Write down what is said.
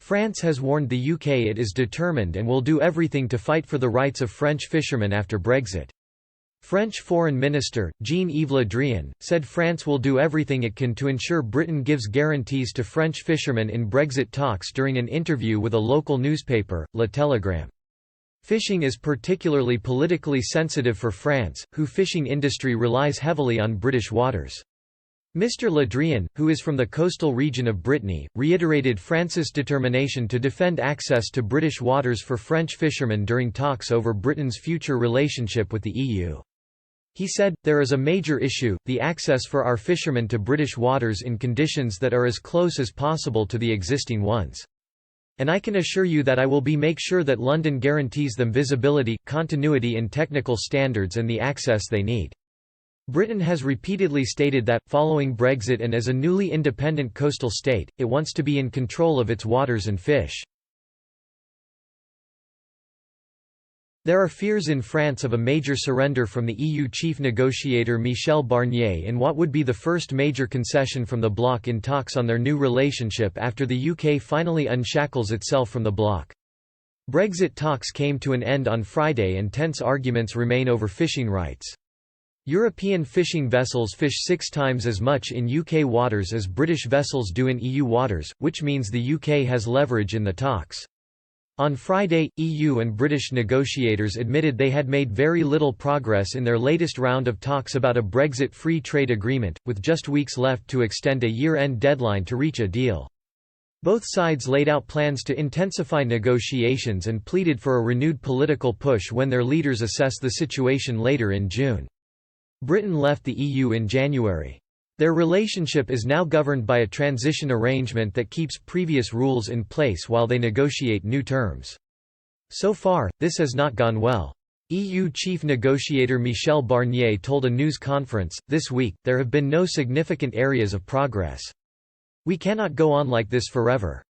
France has warned the UK it is determined and will do everything to fight for the rights of French fishermen after Brexit. French Foreign Minister, Jean-Yves Le Drian, said France will do everything it can to ensure Britain gives guarantees to French fishermen in Brexit talks during an interview with a local newspaper, Le Telegram. Fishing is particularly politically sensitive for France, whose fishing industry relies heavily on British waters. Mr. Le Drian, who is from the coastal region of Brittany, reiterated France's determination to defend access to British waters for French fishermen during talks over Britain's future relationship with the EU. He said, "There is a major issue, the access for our fishermen to British waters in conditions that are as close as possible to the existing ones. And I can assure you that I will make sure that London guarantees them visibility, continuity in technical standards and the access they need." Britain has repeatedly stated that, following Brexit and as a newly independent coastal state, it wants to be in control of its waters and fish. There are fears in France of a major surrender from the EU chief negotiator Michel Barnier in what would be the first major concession from the bloc in talks on their new relationship after the UK finally unshackles itself from the bloc. Brexit talks came to an end on Friday and tense arguments remain over fishing rights. European fishing vessels fish 6 times as much in UK waters as British vessels do in EU waters, which means the UK has leverage in the talks. On Friday, EU and British negotiators admitted they had made very little progress in their latest round of talks about a Brexit free trade agreement, with just weeks left to extend a year-end deadline to reach a deal. Both sides laid out plans to intensify negotiations and pleaded for a renewed political push when their leaders assess the situation later in June. Britain left the EU in January. Their relationship is now governed by a transition arrangement that keeps previous rules in place while they negotiate new terms. So far, this has not gone well. EU chief negotiator Michel Barnier told a news conference, this week, there have been no significant areas of progress. We cannot go on like this forever.